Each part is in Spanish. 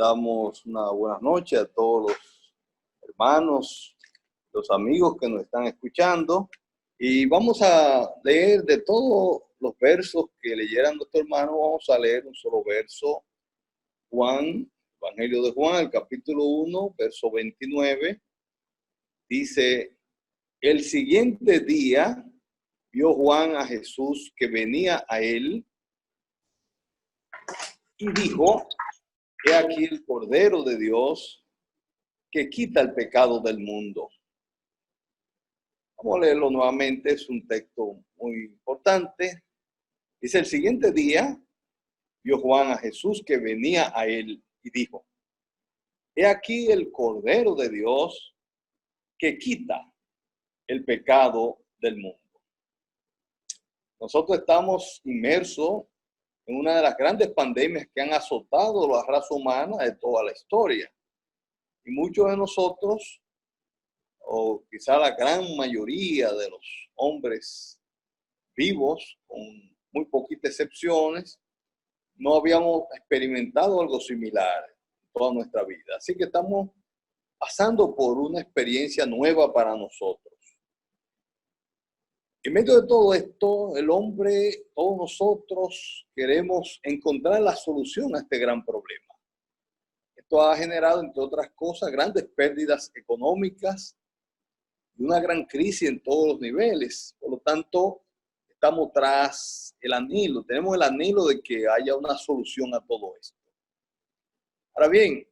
damos una buenas noches a todos los hermanos, los amigos que nos están escuchando. Y vamos a leer de todos los versos que leyeran nuestro hermano, vamos a leer un solo verso. Juan, Evangelio de Juan, el capítulo 1, verso 29, dice: el siguiente día vio Juan a Jesús que venía a él y dijo: he aquí el Cordero de Dios que quita el pecado del mundo. Vamos a leerlo nuevamente, es un texto muy importante. Dice: el siguiente día vio Juan a Jesús que venía a él y dijo: he aquí el Cordero de Dios que quita el pecado del mundo. Nosotros estamos inmersos en una de las grandes pandemias que han azotado la raza humana de toda la historia. Y muchos de nosotros, o quizá la gran mayoría de los hombres vivos, con muy poquitas excepciones, no habíamos experimentado algo similar en toda nuestra vida. Así que estamos pasando por una experiencia nueva para nosotros. En medio de todo esto, el hombre, todos nosotros queremos encontrar la solución a este gran problema. Esto ha generado, entre otras cosas, grandes pérdidas económicas y una gran crisis en todos los niveles. Por lo tanto, estamos tras el anhelo, tenemos el anhelo de que haya una solución a todo esto. Ahora bien,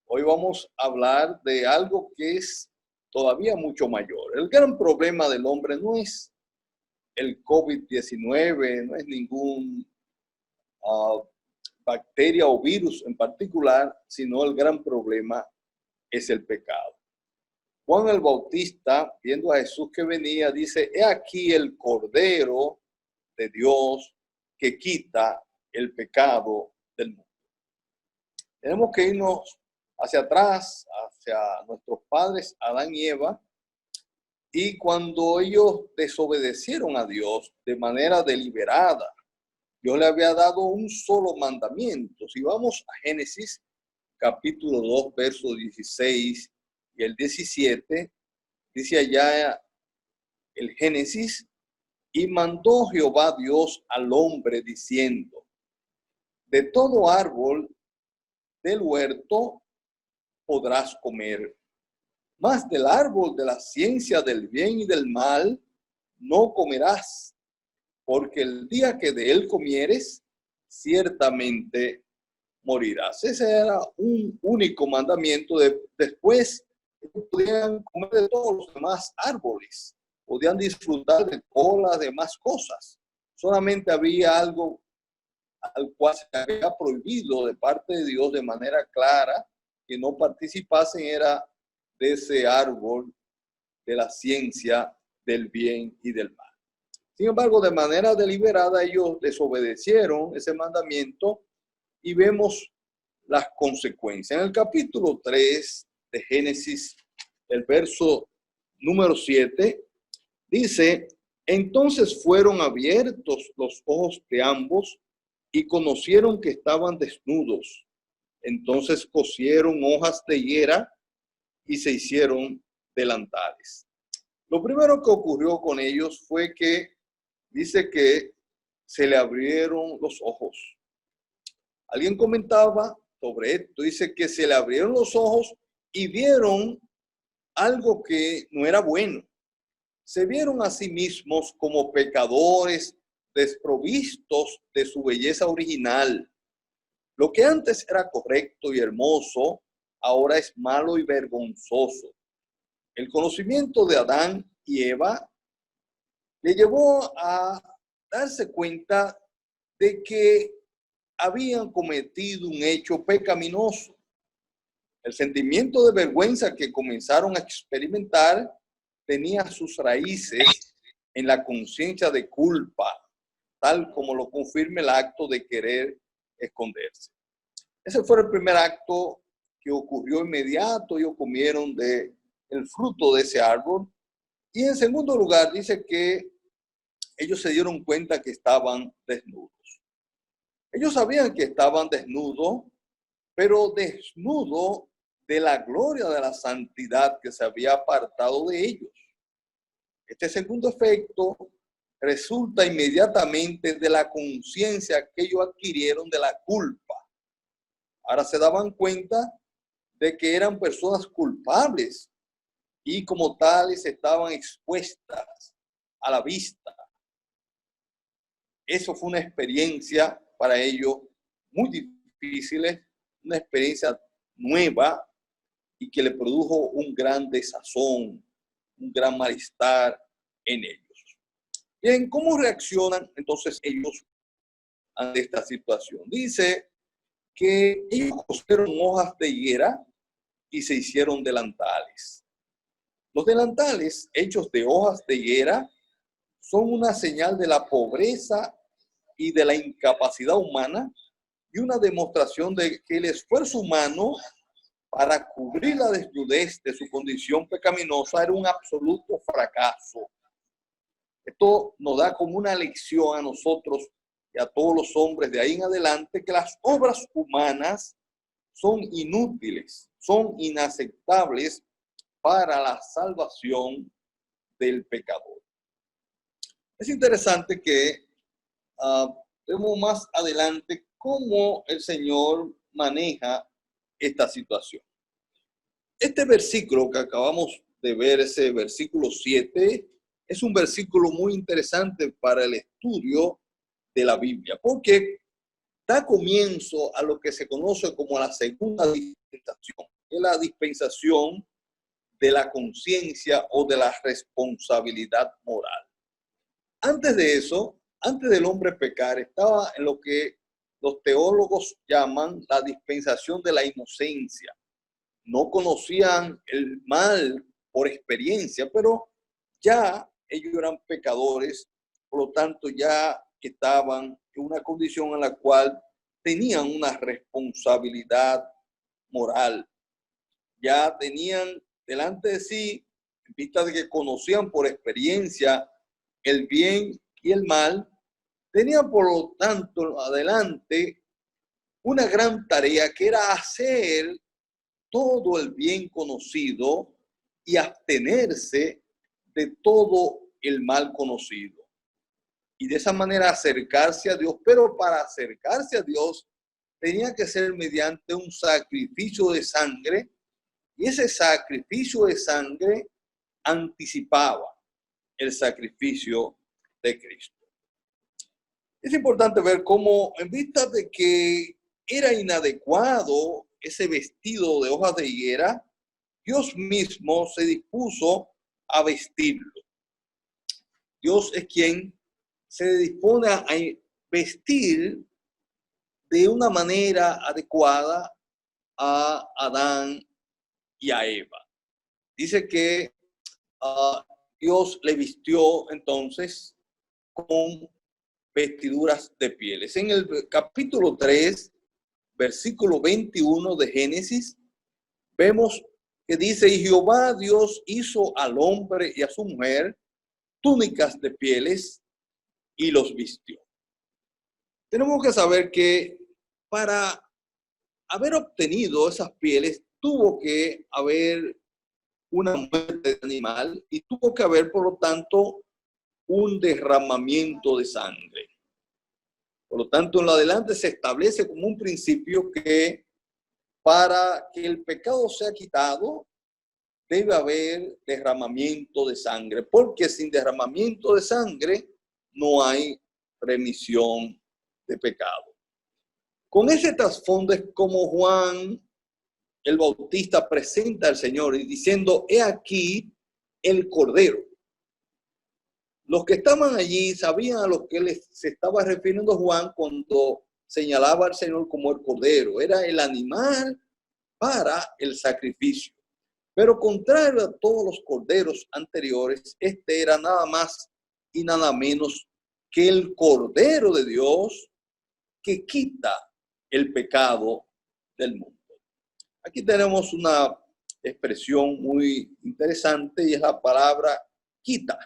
hoy vamos a hablar de algo que es todavía mucho mayor. El gran problema del hombre no es el COVID-19, no es ningún bacteria o virus en particular, sino el gran problema es el pecado. Juan el Bautista, viendo a Jesús que venía, dice: he aquí el Cordero de Dios que quita el pecado del mundo. Tenemos que irnos hacia atrás, hacia nuestros padres Adán y Eva, y cuando ellos desobedecieron a Dios de manera deliberada, Dios le había dado un solo mandamiento. Si vamos a Génesis capítulo 2, versos 16 y el 17, dice allá el Génesis: y mandó Jehová Dios al hombre diciendo: de todo árbol del huerto podrás comer, mas del árbol de la ciencia del bien y del mal no comerás, porque el día que de él comieres, ciertamente morirás. Ese era un único mandamiento. Después podían comer de todos los demás árboles, podían disfrutar de todas las demás cosas. Solamente había algo al cual se había prohibido de parte de Dios de manera clara que no participasen, era de ese árbol de la ciencia del bien y del mal. Sin embargo, de manera deliberada ellos desobedecieron ese mandamiento y vemos las consecuencias. En el capítulo 3 de Génesis, el verso número 7, dice: entonces fueron abiertos los ojos de ambos y conocieron que estaban desnudos. Entonces cosieron hojas de higuera y se hicieron delantales. Lo primero que ocurrió con ellos fue que dice que se le abrieron los ojos. Alguien comentaba sobre esto, dice que se le abrieron los ojos y vieron algo que no era bueno. Se vieron a sí mismos como pecadores desprovistos de su belleza original. Lo que antes era correcto y hermoso, ahora es malo y vergonzoso. El conocimiento de Adán y Eva le llevó a darse cuenta de que habían cometido un hecho pecaminoso. El sentimiento de vergüenza que comenzaron a experimentar tenía sus raíces en la conciencia de culpa, tal como lo confirma el acto de querer esconderse. Ese fue el primer acto que ocurrió inmediato. Ellos comieron el fruto de ese árbol. Y en segundo lugar, dice que ellos se dieron cuenta que estaban desnudos. Ellos sabían que estaban desnudos pero desnudo de la gloria de la santidad que se había apartado de ellos. Este segundo efecto resulta inmediatamente de la conciencia que ellos adquirieron de la culpa. Ahora se daban cuenta de que eran personas culpables y como tales estaban expuestas a la vista. Eso fue una experiencia para ellos muy difícil, una experiencia nueva y que le produjo un gran desazón, un gran malestar en ellos. Bien, ¿cómo reaccionan entonces ellos ante esta situación? Dice que ellos cosieron hojas de higuera y se hicieron delantales. Los delantales hechos de hojas de higuera son una señal de la pobreza y de la incapacidad humana y una demostración de que el esfuerzo humano para cubrir la desnudez de su condición pecaminosa era un absoluto fracaso. Esto nos da como una lección a nosotros y a todos los hombres de ahí en adelante que las obras humanas son inútiles, son inaceptables para la salvación del pecador. Es interesante que vemos más adelante cómo el Señor maneja esta situación. Este versículo que acabamos de ver, ese versículo 7, es un versículo muy interesante para el estudio de la Biblia, porque da comienzo a lo que se conoce como la segunda dispensación, que es la dispensación de la conciencia o de la responsabilidad moral. Antes de eso, antes del hombre pecar, estaba en lo que los teólogos llaman la dispensación de la inocencia. No conocían el mal por experiencia, pero ya ellos eran pecadores, por lo tanto ya estaban en una condición en la cual tenían una responsabilidad moral. Ya tenían delante de sí, en vista de que conocían por experiencia el bien y el mal, tenían por lo tanto adelante una gran tarea que era hacer todo el bien conocido y abstenerse de todo el mal conocido. Y de esa manera acercarse a Dios, pero para acercarse a Dios tenía que ser mediante un sacrificio de sangre, y ese sacrificio de sangre anticipaba el sacrificio de Cristo. Es importante ver cómo, en vista de que era inadecuado ese vestido de hojas de higuera, Dios mismo se dispuso a vestirlo. Dios es quien se dispone a vestir de una manera adecuada a Adán y a Eva. Dice que Dios le vistió entonces con vestiduras de pieles. En el capítulo 3, versículo 21 de Génesis, vemos que dice, y Jehová Dios hizo al hombre y a su mujer túnicas de pieles y los vistió. Tenemos que saber que para haber obtenido esas pieles tuvo que haber una muerte de animal y tuvo que haber, por lo tanto, un derramamiento de sangre. Por lo tanto, en lo adelante se establece como un principio que para que el pecado sea quitado, debe haber derramamiento de sangre, porque sin derramamiento de sangre no hay remisión de pecado. Con ese trasfondo es como Juan el Bautista presenta al Señor y diciendo, he aquí el Cordero. Los que estaban allí sabían a lo que se estaba refiriendo Juan cuando señalaba al Señor como el Cordero. Era el animal para el sacrificio. Pero contrario a todos los corderos anteriores, este era nada más y nada menos que el Cordero de Dios que quita el pecado del mundo. Aquí tenemos una expresión muy interesante y es la palabra quita.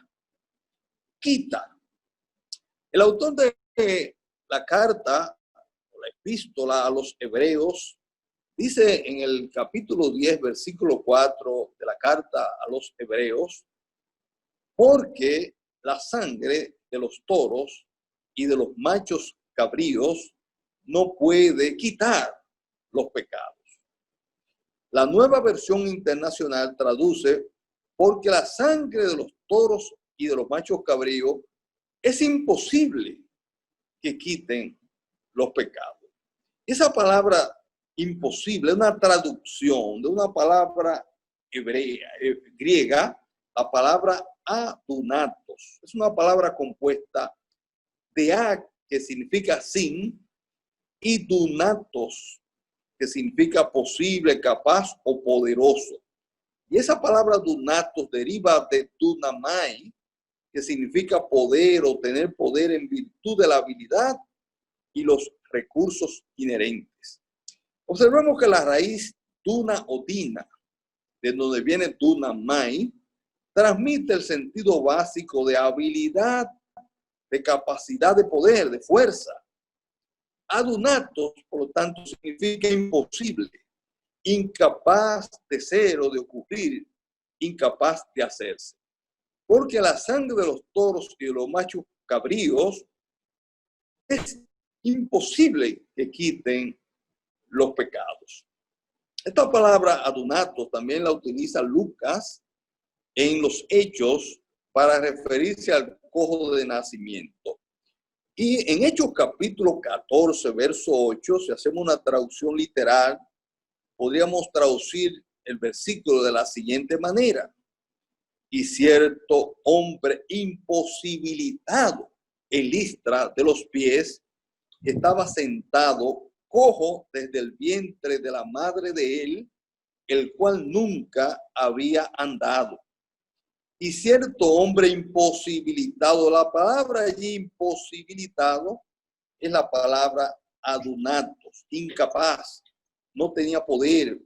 Quita. El autor de la carta o la epístola a los hebreos Dice en el capítulo 10, versículo 4 de la carta a los Hebreos, porque la sangre de los toros y de los machos cabríos no puede quitar los pecados. La Nueva Versión Internacional traduce, porque la sangre de los toros y de los machos cabríos es imposible que quiten los pecados. Esa palabra imposible es una traducción de una palabra griega, la palabra adunatos. Es una palabra compuesta de a, que significa sin, y dunatos, que significa posible, capaz o poderoso. Y esa palabra dunatos deriva de dunamai, que significa poder o tener poder en virtud de la habilidad y los recursos inherentes. Observemos que la raíz duna o dina, de donde viene dunamai, transmite el sentido básico de habilidad, de capacidad de poder, de fuerza. Adunatos, por lo tanto, significa imposible, incapaz de ser o de ocurrir, incapaz de hacerse. Porque la sangre de los toros y de los machos cabríos es imposible que quiten los pecados. Esta palabra adunatos también la utiliza Lucas en los Hechos para referirse al cojo de nacimiento. Y en Hechos capítulo 14, verso 8, si hacemos una traducción literal, podríamos traducir el versículo de la siguiente manera. Y cierto hombre imposibilitado en Listra de los pies, estaba sentado cojo desde el vientre de la madre de él, el cual nunca había andado. Y cierto hombre imposibilitado, la palabra allí imposibilitado es la palabra adunatos, incapaz, no tenía poder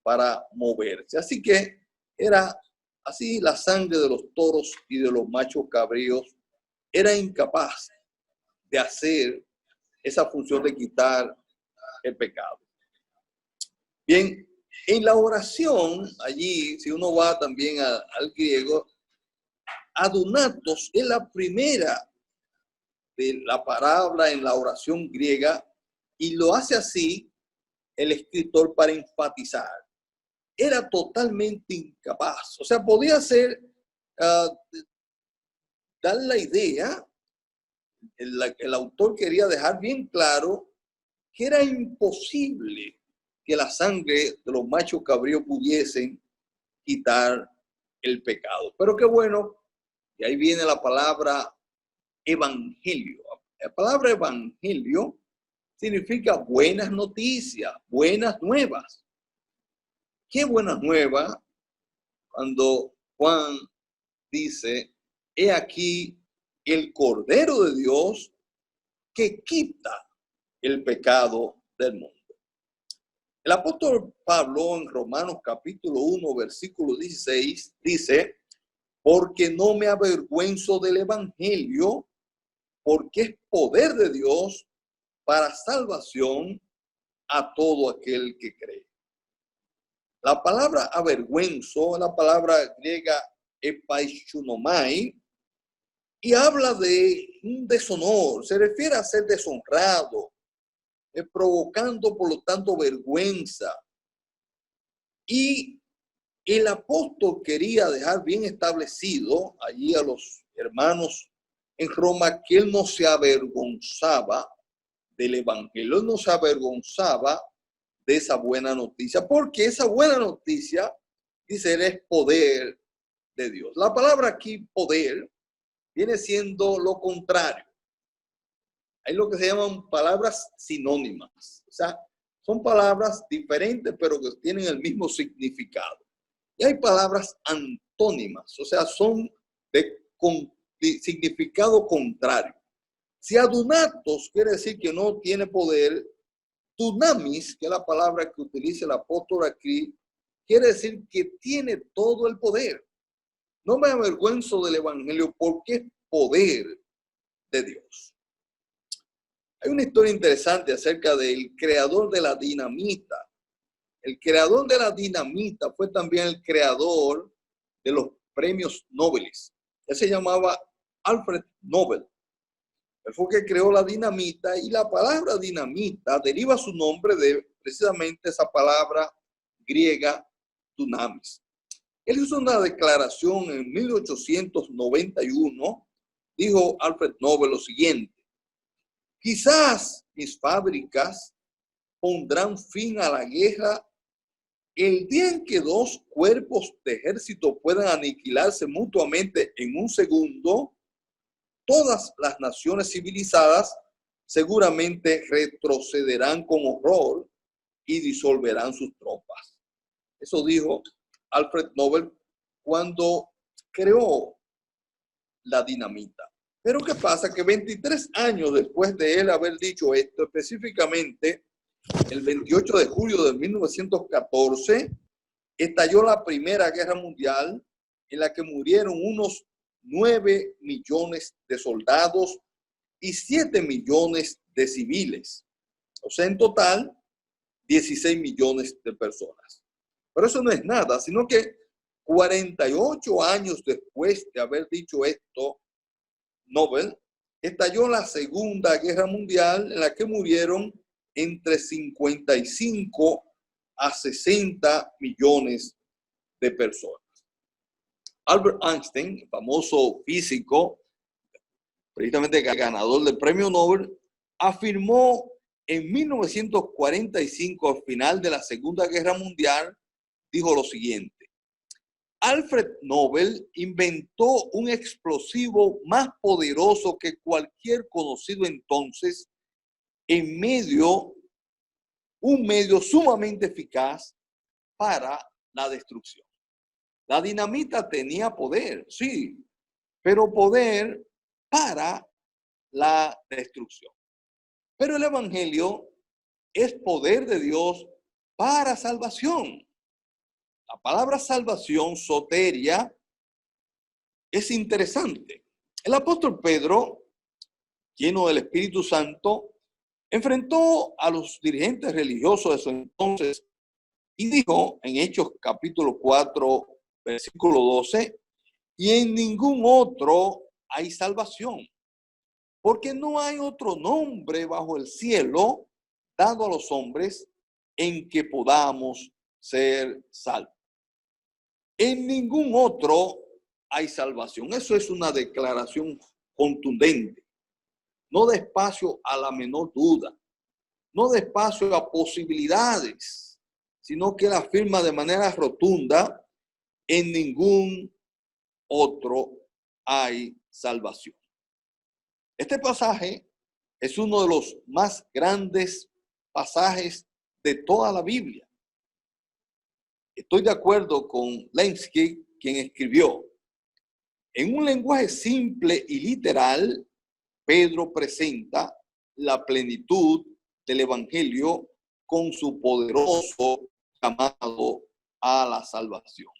para moverse. Así que era así, la sangre de los toros y de los machos cabríos era incapaz de hacer esa función de quitar el pecado. Bien, en la oración, allí, si uno va también al griego, adunatos es la primera de la palabra en la oración griega y lo hace así el escritor para enfatizar. Era totalmente incapaz. O sea, podía ser, dar la idea, el autor quería dejar bien claro que era imposible que la sangre de los machos cabríos pudiesen quitar el pecado. Pero qué bueno, y ahí viene la palabra evangelio. La palabra evangelio significa buenas noticias, buenas nuevas. ¿Qué buenas nuevas? Cuando Juan dice, he aquí el Cordero de Dios que quita el pecado del mundo. El apóstol Pablo en Romanos capítulo 1, versículo 16 dice, porque no me avergüenzo del evangelio, porque es poder de Dios para salvación a todo aquel que cree. La palabra avergüenzo es la palabra griega epaishunomai y habla de un deshonor, se refiere a ser deshonrado, provocando por lo tanto vergüenza. Y el apóstol quería dejar bien establecido allí a los hermanos en Roma que él no se avergonzaba del evangelio, él no se avergonzaba de esa buena noticia, porque esa buena noticia, dice él, es poder de Dios. La palabra aquí, poder, viene siendo lo contrario. Hay lo que se llaman palabras sinónimas. O sea, son palabras diferentes, pero que tienen el mismo significado. Y hay palabras antónimas, o sea, son de significado contrario. Si adunatos quiere decir que no tiene poder, dunamis, que es la palabra que utiliza el apóstol aquí, quiere decir que tiene todo el poder. No me avergüenzo del evangelio porque es poder de Dios. Hay una historia interesante acerca del creador de la dinamita. El creador de la dinamita fue también el creador de los premios Nobel. Él se llamaba Alfred Nobel. Él fue el que creó la dinamita y la palabra dinamita deriva su nombre de precisamente esa palabra griega dunamis. Él hizo una declaración en 1891, dijo Alfred Nobel lo siguiente: quizás mis fábricas pondrán fin a la guerra el día en que dos cuerpos de ejército puedan aniquilarse mutuamente en un segundo. Todas las naciones civilizadas seguramente retrocederán con horror y disolverán sus tropas. Eso dijo Alfred Nobel cuando creó la dinamita. Pero ¿qué pasa? Que 23 años después de él haber dicho esto, específicamente el 28 de julio de 1914, estalló la Primera Guerra Mundial, en la que murieron unos 9 millones de soldados y 7 millones de civiles. O sea, en total, 16 millones de personas. Pero eso no es nada, sino que 48 años después de haber dicho esto, Nobel, estalló la Segunda Guerra Mundial, en la que murieron entre 55 a 60 millones de personas. Albert Einstein, famoso físico, precisamente ganador del premio Nobel, afirmó en 1945, al final de la Segunda Guerra Mundial, dijo lo siguiente: Alfred Nobel inventó un explosivo más poderoso que cualquier conocido entonces, un medio sumamente eficaz para la destrucción. La dinamita tenía poder, sí, pero poder para la destrucción. Pero el evangelio es poder de Dios para salvación. La palabra salvación, soteria, es interesante. El apóstol Pedro, lleno del Espíritu Santo, enfrentó a los dirigentes religiosos de su entonces y dijo en Hechos capítulo 4, versículo 12, y en ningún otro hay salvación, porque no hay otro nombre bajo el cielo dado a los hombres en que podamos ser salvos. En ningún otro hay salvación. Eso es una declaración contundente. No da espacio a la menor duda. No da espacio a posibilidades, sino que él afirma de manera rotunda: en ningún otro hay salvación. Este pasaje es uno de los más grandes pasajes de toda la Biblia. Estoy de acuerdo con Lenski, quien escribió: en un lenguaje simple y literal, Pedro presenta la plenitud del evangelio con su poderoso llamado a la salvación.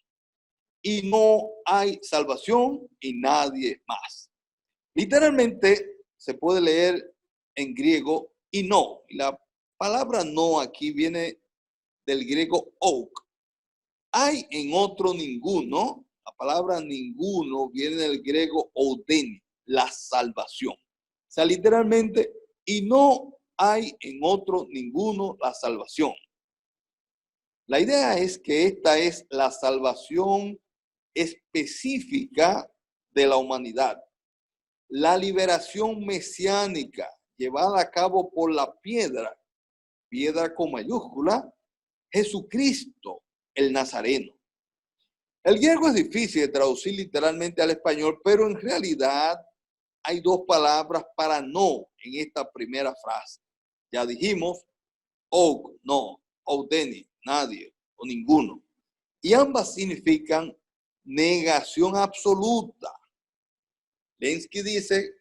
Y no hay salvación en nadie más. Literalmente se puede leer en griego y no. Y la palabra no aquí viene del griego ouk. Hay en otro ninguno. La palabra ninguno viene del griego oudeni, la salvación. O sea, literalmente, y no hay en otro ninguno la salvación. La idea es que esta es la salvación específica de la humanidad. La liberación mesiánica llevada a cabo por la piedra con mayúscula, Jesucristo, el Nazareno. El griego es difícil de traducir literalmente al español, pero en realidad hay dos palabras para no en esta primera frase. Ya dijimos, ouk, no, oudeni, nadie o ninguno. Y ambas significan negación absoluta. Lenski dice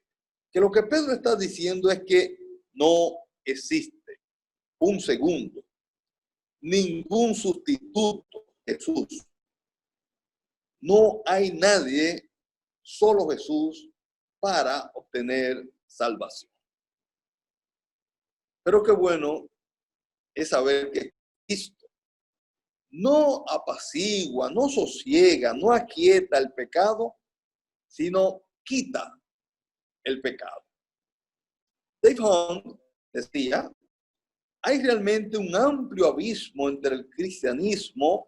que lo que Pedro está diciendo es que no existe un segundo, ningún sustituto de Jesús. No hay nadie, solo Jesús, para obtener salvación. Pero qué bueno es saber que Cristo no apacigua, no sosiega, no aquieta el pecado, sino quita el pecado. Dave Hunt decía, hay realmente un amplio abismo entre el cristianismo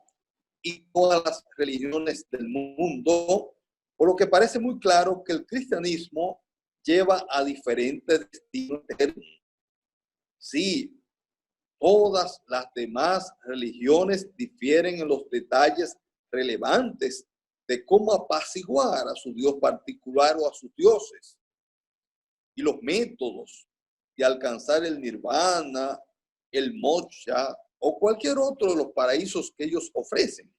y todas las religiones del mundo, por lo que parece muy claro que el cristianismo lleva a diferentes destinos. Sí, todas las demás religiones difieren en los detalles relevantes de cómo apaciguar a su Dios particular o a sus dioses y los métodos de alcanzar el nirvana, el moksha o cualquier otro de los paraísos que ellos ofrecen.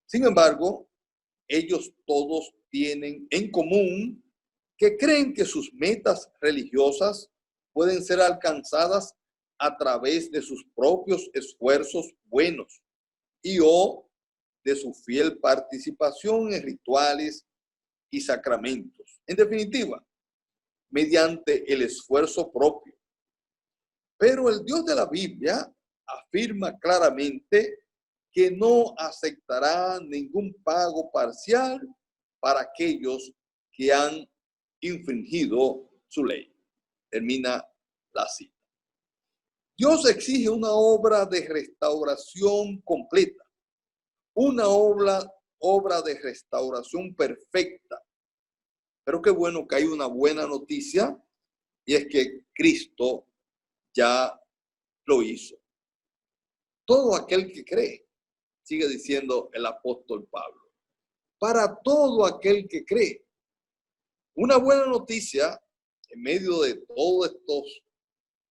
Sin embargo, ellos todos tienen en común que creen que sus metas religiosas pueden ser alcanzadas a través de sus propios esfuerzos buenos y o de su fiel participación en rituales y sacramentos. En definitiva, mediante el esfuerzo propio. Pero el Dios de la Biblia afirma claramente que no aceptará ningún pago parcial para aquellos que han infringido su ley. Termina la cita. Dios exige una obra de restauración completa, una obra de restauración perfecta. Pero qué bueno que hay una buena noticia y es que Cristo ya lo hizo. Todo aquel que cree, sigue diciendo el apóstol Pablo, para todo aquel que cree. Una buena noticia en medio de todos estos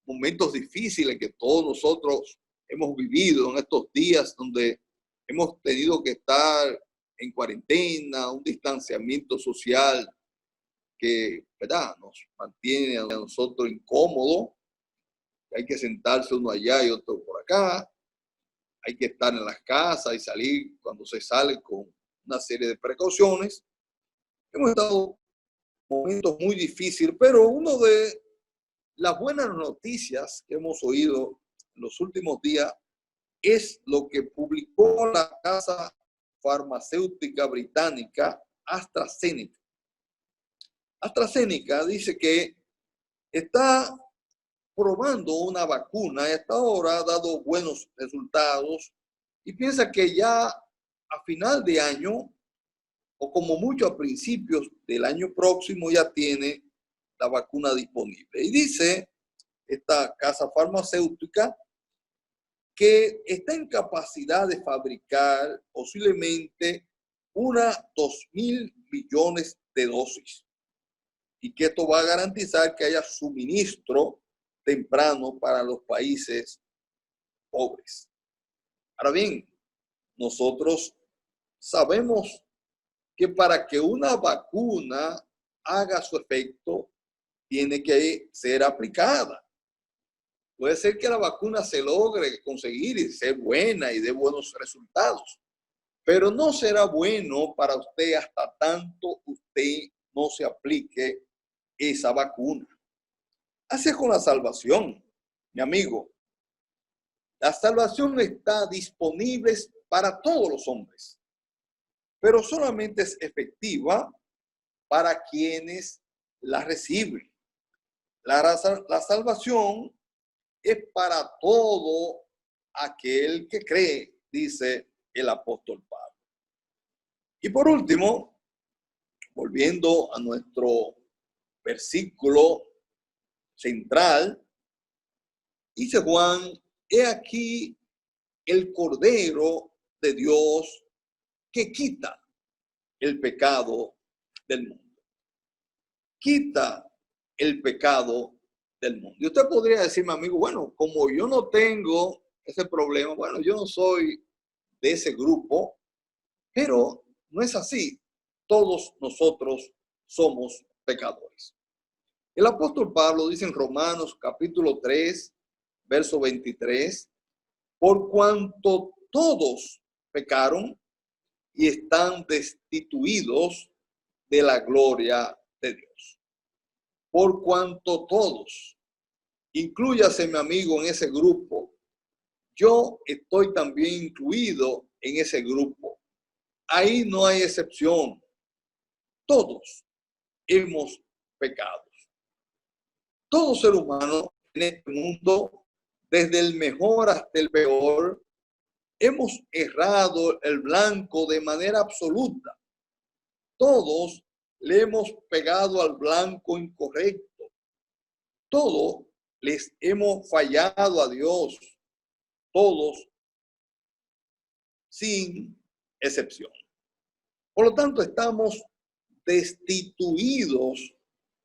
momentos difíciles que todos nosotros hemos vivido en estos días donde hemos tenido que estar en cuarentena, un distanciamiento social que, ¿verdad?, nos mantiene a nosotros incómodos. Hay que sentarse uno allá y otro por acá. Hay que estar en las casas y salir cuando se sale con una serie de precauciones. Hemos estado en momentos muy difíciles, pero una de las buenas noticias que hemos oído en los últimos días es lo que publicó la casa farmacéutica británica AstraZeneca. AstraZeneca dice que está probando una vacuna y hasta ahora ha dado buenos resultados y piensa que ya a final de año o como mucho a principios del año próximo ya tiene la vacuna disponible. Y dice esta casa farmacéutica que está en capacidad de fabricar posiblemente unas 2.000 millones de dosis y que esto va a garantizar que haya suministro temprano para los países pobres. Ahora bien, nosotros sabemos que para que una vacuna haga su efecto, tiene que ser aplicada. Puede ser que la vacuna se logre conseguir y ser buena y dé buenos resultados, pero no será bueno para usted hasta tanto usted no se aplique esa vacuna. Así es con la salvación, mi amigo. La salvación está disponible para todos los hombres, pero solamente es efectiva para quienes la reciben. La salvación es para todo aquel que cree, dice el apóstol Pablo. Y por último, volviendo a nuestro versículo central, dice Juan, he aquí el Cordero de Dios que quita el pecado del mundo. Quita el pecado del mundo. Y usted podría decirme, amigo, bueno, como yo no tengo ese problema, bueno, yo no soy de ese grupo, pero no es así. Todos nosotros somos pecadores. El apóstol Pablo dice en Romanos capítulo 3, verso 23, por cuanto todos pecaron y están destituidos de la gloria de Dios. Por cuanto todos, inclúyase mi amigo en ese grupo, yo estoy también incluido en ese grupo. Ahí no hay excepción. Todos hemos pecado. Todo ser humano en este mundo, desde el mejor hasta el peor, hemos errado el blanco de manera absoluta. Todos le hemos pegado al blanco incorrecto. Todos les hemos fallado a Dios. Todos, sin excepción. Por lo tanto, estamos destituidos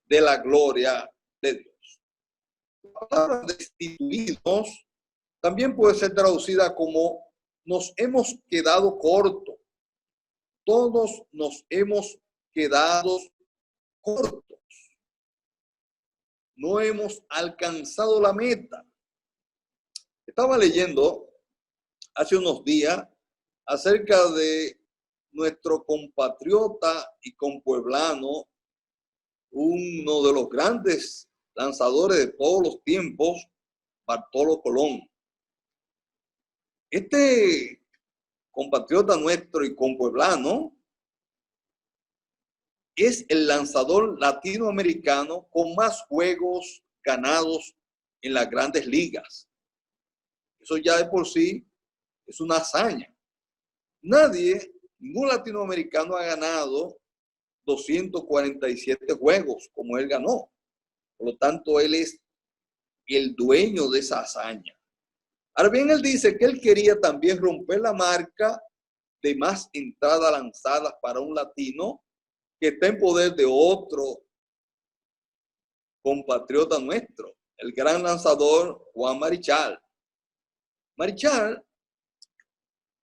de la gloria de Dios. La palabra destituidos también puede ser traducida como nos hemos quedado cortos. Todos nos hemos quedado cortos. No hemos alcanzado la meta. Estaba leyendo hace unos días acerca de nuestro compatriota y compueblano, uno de los grandes lanzadores de todos los tiempos, Bartolo Colón. Este compatriota nuestro y compueblano es el lanzador latinoamericano con más juegos ganados en las grandes ligas. Eso ya de por sí es una hazaña. Ningún latinoamericano ha ganado 247 juegos como él ganó. Por lo tanto, él es el dueño de esa hazaña. Ahora bien, él dice que él quería también romper la marca de más entradas lanzadas para un latino que está en poder de otro compatriota nuestro, el gran lanzador Juan Marichal. Marichal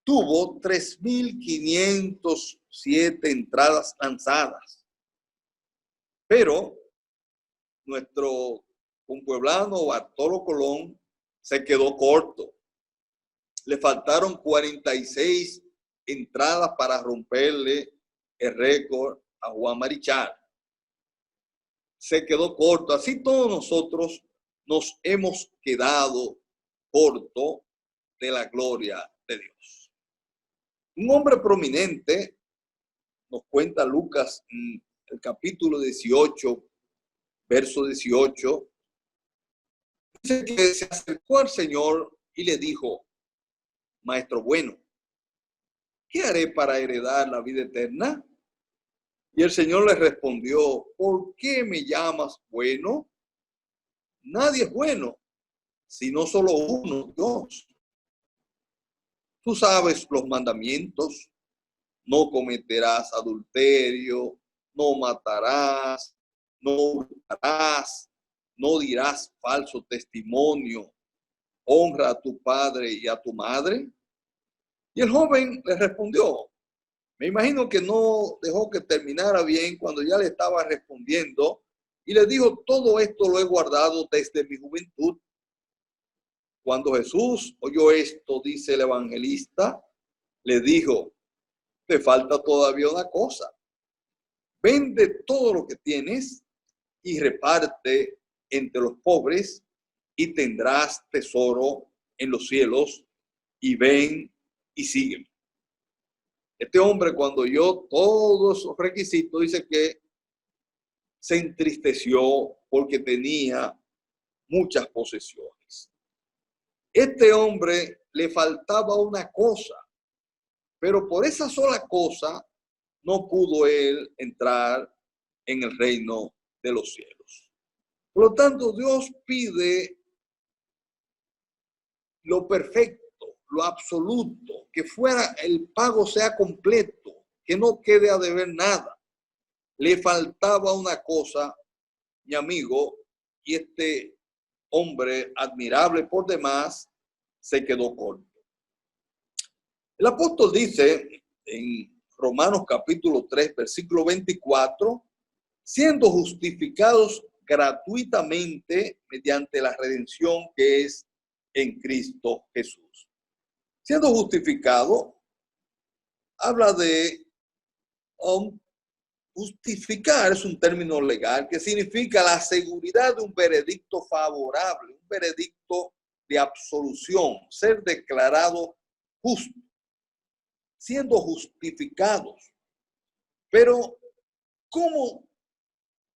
tuvo 3.507 entradas lanzadas, pero nuestro compueblano Bartolo Colón se quedó corto. Le faltaron 46 entradas para romperle el récord a Juan Marichal. Se quedó corto. Así todos nosotros nos hemos quedado corto de la gloria de Dios. Un hombre prominente, nos cuenta Lucas en el capítulo 18, verso 18, dice que se acercó al Señor y le dijo: Maestro bueno, ¿qué haré para heredar la vida eterna? Y el Señor le respondió: ¿por qué me llamas bueno? Nadie es bueno, sino solo uno, Dios. Tú sabes los mandamientos: no cometerás adulterio, no matarás, no hurtarás, no dirás falso testimonio, honra a tu padre y a tu madre. Y el joven le respondió, me imagino que no dejó que terminara bien cuando ya le estaba respondiendo, y le dijo: todo esto lo he guardado desde mi juventud. Cuando Jesús oyó esto, dice el evangelista, le dijo: te falta todavía una cosa. Vende todo lo que tienes y reparte entre los pobres y tendrás tesoro en los cielos, y ven y sígueme. Este hombre, cuando oyó todos esos requisitos, dice que se entristeció porque tenía muchas posesiones. Este hombre le faltaba una cosa, pero por esa sola cosa no pudo él entrar en el reino de los cielos. Por lo tanto, Dios pide lo perfecto, lo absoluto, que fuera el pago sea completo, que no quede a deber nada. Le faltaba una cosa, mi amigo, y este hombre admirable por demás se quedó corto. El apóstol dice en Romanos capítulo 3, versículo 24, siendo justificados gratuitamente mediante la redención que es en Cristo Jesús. Siendo justificado, habla de justificar, es un término legal que significa la seguridad de un veredicto favorable, un veredicto de absolución, ser declarado justo, siendo justificados. Pero, ¿cómo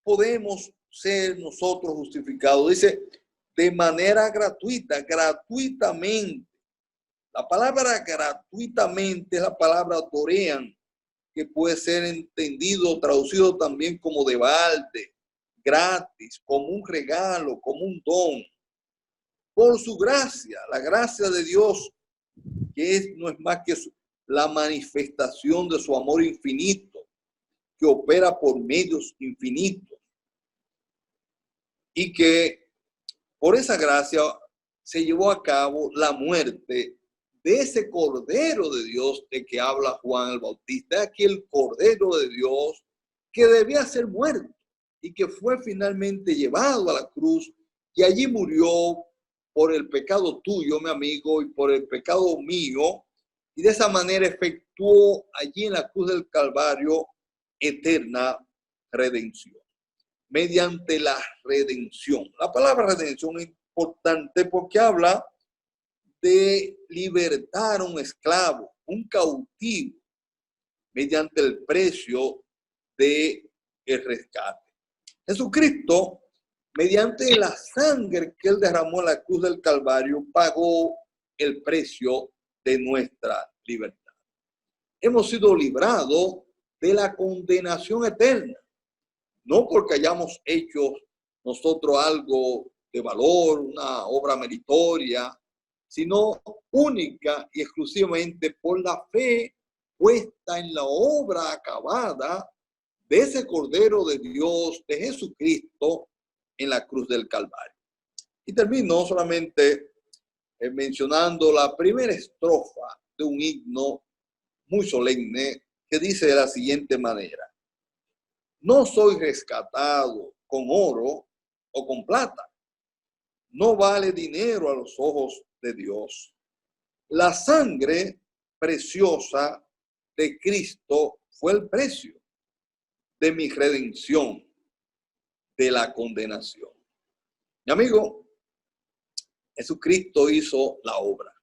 podemos ser nosotros justificados? Dice, de manera gratuita, gratuitamente. La palabra gratuitamente es la palabra dorean, que puede ser entendido, traducido también como de balde, gratis, como un regalo, como un don. Por su gracia, la gracia de Dios, no es más que la manifestación de su amor infinito, que opera por medios infinitos. Y que por esa gracia se llevó a cabo la muerte de ese Cordero de Dios de que habla Juan el Bautista, aquí el Cordero de Dios que debía ser muerto y que fue finalmente llevado a la cruz y allí murió por el pecado tuyo, mi amigo, y por el pecado mío, y de esa manera efectuó allí en la cruz del Calvario eterna redención, mediante la redención. La palabra redención es importante porque habla de libertar a un esclavo, un cautivo, mediante el precio de el rescate. Jesucristo, mediante la sangre que él derramó en la cruz del Calvario, pagó el precio de nuestra libertad. Hemos sido librados de la condenación eterna, no porque hayamos hecho nosotros algo de valor, una obra meritoria, sino única y exclusivamente por la fe puesta en la obra acabada de ese Cordero de Dios, de Jesucristo, en la cruz del Calvario. Y termino solamente mencionando la primera estrofa de un himno muy solemne que dice de la siguiente manera: no soy rescatado con oro o con plata, no vale dinero a los ojos de Dios. La sangre preciosa de Cristo fue el precio de mi redención de la condenación. Mi amigo, Jesucristo hizo la obra.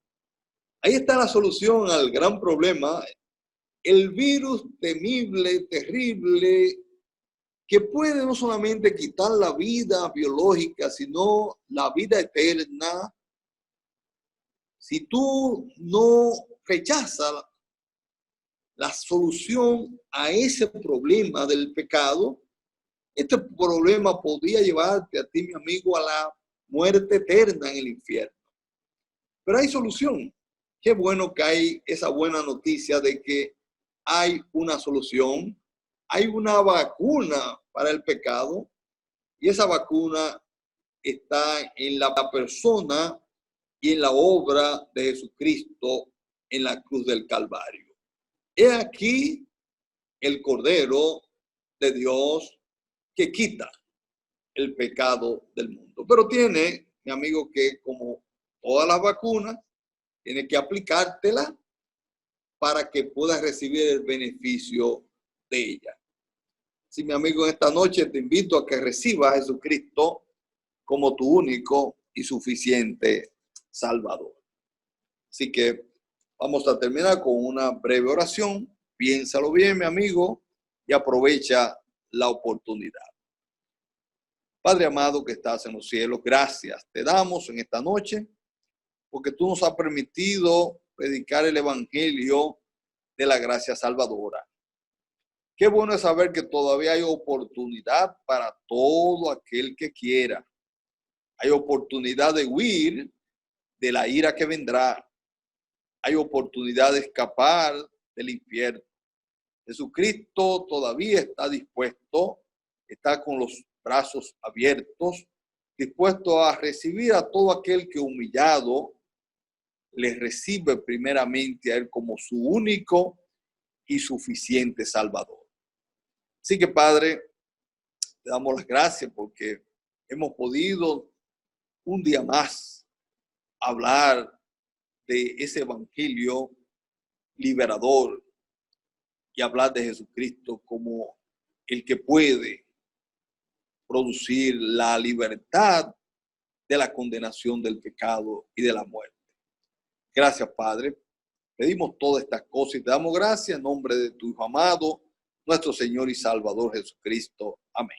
Ahí está la solución al gran problema, el virus temible, terrible, que puede no solamente quitar la vida biológica, sino la vida eterna. Si tú no rechazas la solución a ese problema del pecado, este problema podría llevarte a ti, mi amigo, a la muerte eterna en el infierno. Pero hay solución. Qué bueno que hay esa buena noticia de que hay una solución, hay una vacuna para el pecado, y esa vacuna está en la persona y en la obra de Jesucristo en la cruz del Calvario. He aquí el Cordero de Dios que quita el pecado del mundo. Pero tiene, mi amigo, que como todas las vacunas, tiene que aplicártela para que puedas recibir el beneficio de ella. Sí, mi amigo, en esta noche te invito a que recibas a Jesucristo como tu único y suficiente Salvador. Así que vamos a terminar con una breve oración. Piénsalo bien, mi amigo, y aprovecha la oportunidad. Padre amado que estás en los cielos, gracias te damos en esta noche porque tú nos has permitido predicar el evangelio de la gracia salvadora. Qué bueno es saber que todavía hay oportunidad para todo aquel que quiera. Hay oportunidad de huir de la ira que vendrá. Hay oportunidad de escapar del infierno. Jesucristo todavía está dispuesto, está con los brazos abiertos, dispuesto a recibir a todo aquel que humillado le recibe primeramente a él como su único y suficiente Salvador. Así que, Padre, te damos las gracias porque hemos podido un día más hablar de ese evangelio liberador y hablar de Jesucristo como el que puede producir la libertad de la condenación del pecado y de la muerte. Gracias, Padre. Pedimos todas estas cosas y te damos gracias en nombre de tu Hijo amado, nuestro Señor y Salvador Jesucristo. Amén.